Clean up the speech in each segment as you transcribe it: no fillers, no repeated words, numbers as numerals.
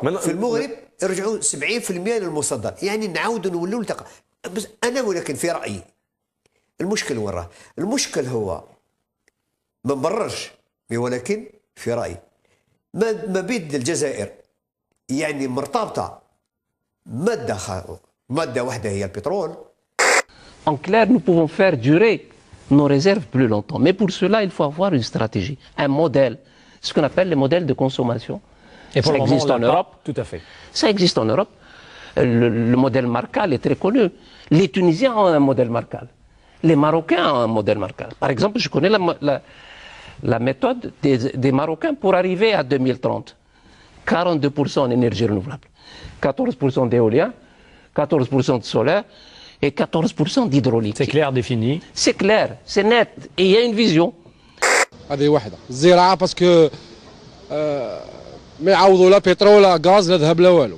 في المغرب يرجعوا 70% للمصدر، يعني نعاودوا نولوا نلتقى. بس انا ولكن في رايي المشكل وين راه؟ المشكل هو ما نبررش، ولكن في رايي ما بين الجزائر يعني مرتبطه ماده واحده هي البترول. En clair, nous pouvons faire durer nos réserves plus longtemps. Mais pour cela, il faut avoir une stratégie, un modèle, ce qu'on appelle les modèles de consommation. Et pour ça le moment, existe en Europe. Tout à fait. Ça existe en Europe. Le modèle Marcal est très connu. Les Tunisiens ont un modèle Marcal. Les Marocains ont un modèle Marcal. Par exemple, je connais la méthode des Marocains pour arriver à 2030. 42% en énergie renouvelable, 14% d'éolien, 14% de solaire et 14% d'hydraulique. C'est clair, défini. C'est clair, c'est net et il y a une vision. هذه واحدة الزراعة باسكو ما يعوضوا لا بترول لا غاز لا ذهب لا والو.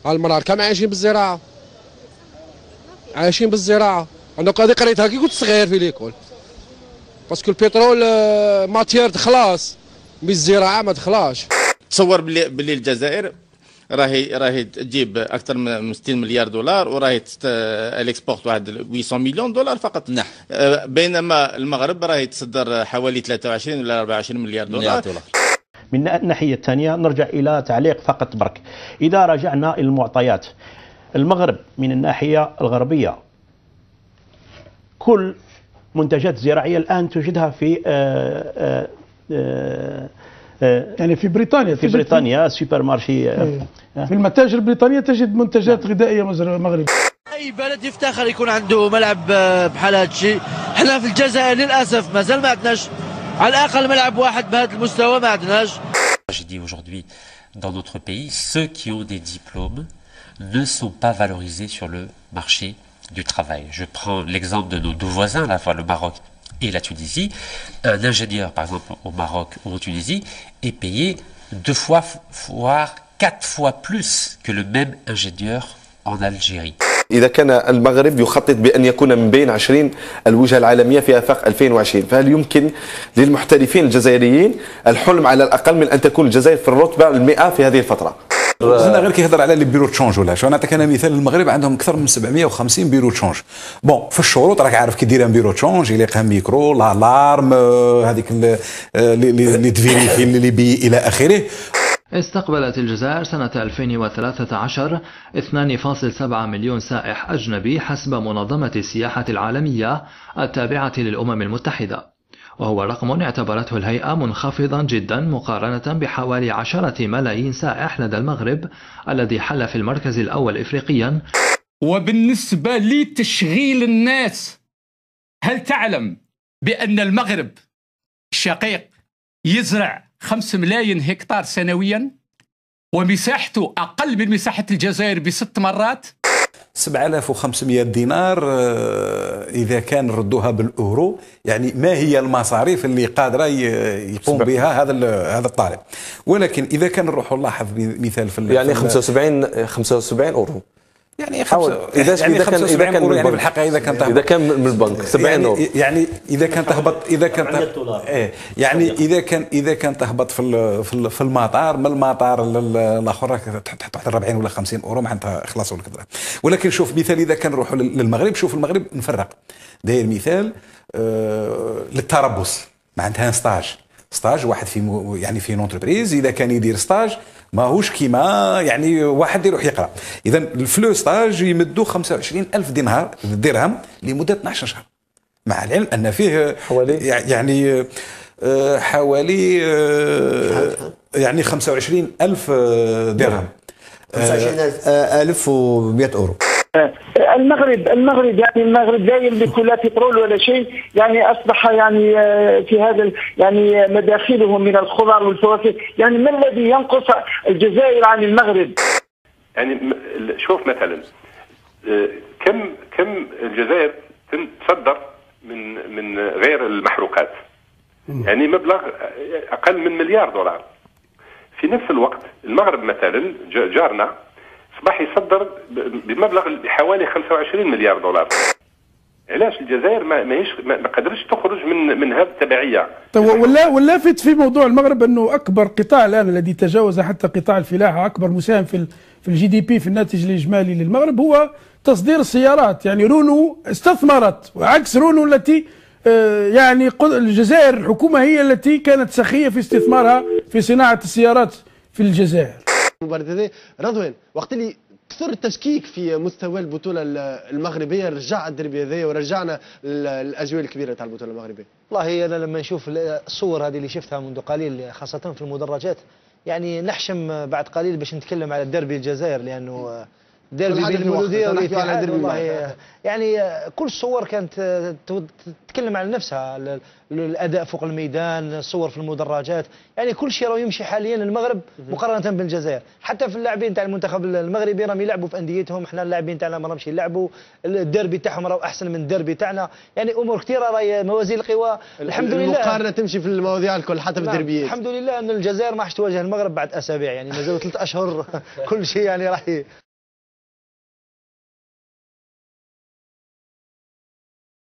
المرار كام عايشين بالزراعة، عايشين بالزراعة. أنا قريتها كي كنت صغير في ليكول، باسكو البترول ماتير تخلاص، مي الزراعة ما تخلاش. تصور باللي الجزائر راهي تجيب اكثر من 60 مليار دولار، وراهي الاكسبورت واحد 800 مليون دولار فقط. نعم. بينما المغرب راهي تصدر حوالي 23 ولا 24 مليار دولار. من الناحية الثانية نرجع إلى تعليق فقط برك. إذا رجعنا إلى المعطيات، المغرب من الناحية الغربية كل منتجات زراعية الآن تجدها في يعني في بريطانيا، في بريطانيا سوبر مارشي، في المتاجر البريطانية تجد منتجات غذائية مغربية. أي بلد يفتخر يكون عنده ملعب بحال هذا الشيء. احنا في الجزائر للأسف مازال ما عندناش على الأقل ملعب واحد بهذا المستوى، ما عندناش. Je dis aujourd'hui, dans notre pays, ceux qui ont des diplômes ne sont pas valorisés sur le marché du travail. Je prends l'exemple de nos deux voisins, à la fois le Maroc et la Tunisie. Un ingénieur, par exemple, au Maroc ou en Tunisie, est payé 2 fois, voire 4 fois plus que le même ingénieur en Algérie. إذا كان المغرب يخطط بأن يكون من بين 20 الوجهة العالمية في آفاق 2020، فهل يمكن للمحترفين الجزائريين الحلم على الأقل من أن تكون الجزائر في الرتبة 100 في هذه الفترة؟ زدنا غير كيهضر على لي بيرو تشونج ولا شو. نعطيك انا مثال، المغرب عندهم اكثر من 750 بيرو تشونج. بون في الشروط راك عارف كي دير ان بيرو تشونج يليقها ميكرو، لالارم، هذيك اللي تفيريفي اللي بي الى اخره. استقبلت الجزائر سنة 2013 2.7 مليون سائح أجنبي حسب منظمة السياحة العالمية التابعة للأمم المتحدة، وهو رقم اعتبرته الهيئة منخفضا جدا مقارنة بحوالي 10 ملايين سائح لدى المغرب الذي حل في المركز الأول إفريقيا. وبالنسبة لتشغيل الناس، هل تعلم بأن المغرب الشقيق يزرع 5 ملايين هكتار سنويا ومساحته أقل من مساحة الجزائر ب6 مرات؟ 7500 دينار إذا كان ردوها بالأورو، يعني ما هي المصاريف اللي قادرة يقوم بها هذا الطالب. ولكن إذا كان نروحوا نلاحظ مثال في يعني 75 أورو، يعني اذا كان من يعني بالحقيقه اذا كان من البنك 70 اورو، يعني اذا كان تهبط، يعني اذا كان تهبط في المطار، من المطار الاخر تحط 40 ولا 50 اورو معناتها خلاص ولا كذا. ولكن شوف مثال اذا كان نروحوا للمغرب، شوف المغرب نفرق، داير مثال للتربص معناتها ستاج واحد في يعني في نونتربريز، اذا كان يدير ستاج ماهوش كيما يعني واحد يروح يقرا. اذا الفلو ستاج يمدوا 25,000 درهم لمده 12 شهر، مع العلم ان فيه يعني حوالي يعني 25,000 درهم، 25,100 اورو. المغرب يعني المغرب لا يملك لا بترول ولا شيء، يعني اصبح يعني في هذا يعني مداخله من الخضر والفواكه، يعني ما الذي ينقص الجزائر عن المغرب؟ يعني شوف مثلا كم الجزائر تصدر من غير المحروقات، يعني مبلغ اقل من مليار دولار. في نفس الوقت المغرب مثلا جارنا أصبح يصدر بمبلغ حوالي 25 مليار دولار. علاش الجزائر ما قدرتش تخرج من هذه التبعيه. واللافت في موضوع المغرب انه اكبر قطاع الان الذي تجاوز حتى قطاع الفلاحه، اكبر مساهم في الجي دي بي في الناتج الاجمالي للمغرب هو تصدير السيارات. يعني رونو استثمرت، وعكس رونو التي يعني الجزائر الحكومه هي التي كانت سخيه في استثمارها في صناعه السيارات في الجزائر. رضوان وقت اللي كثر التشكيك في مستوى البطوله المغربيه رجع الدربي هذايا ورجعنا الاجواء الكبيره تاع البطوله المغربيه. والله انا لما نشوف الصور هذه اللي شفتها منذ قليل خاصه في المدرجات يعني نحشم بعد قليل باش نتكلم على الدربي الجزائر، لانه ديربي بين المولوديه والاتحاد والله يعني كل الصور كانت تتكلم على نفسها، الاداء فوق الميدان، الصور في المدرجات، يعني كل شيء راه يمشي حاليا المغرب مقارنه بالجزائر. حتى في اللاعبين تاع المنتخب المغربي راهم يلعبوا في انديتهم، احنا اللاعبين تاعنا ما راهمش يلعبوا، الديربي تاعهم راه احسن من الديربي تاعنا، يعني امور كثيره راهي موازين القوى الحمد لله. المقارنه تمشي في المواضيع الكل حتى في الديربيات. الحمد لله ان الجزائر ما راحش تواجه المغرب بعد اسابيع، يعني مازالوا 3 اشهر كل شيء يعني راح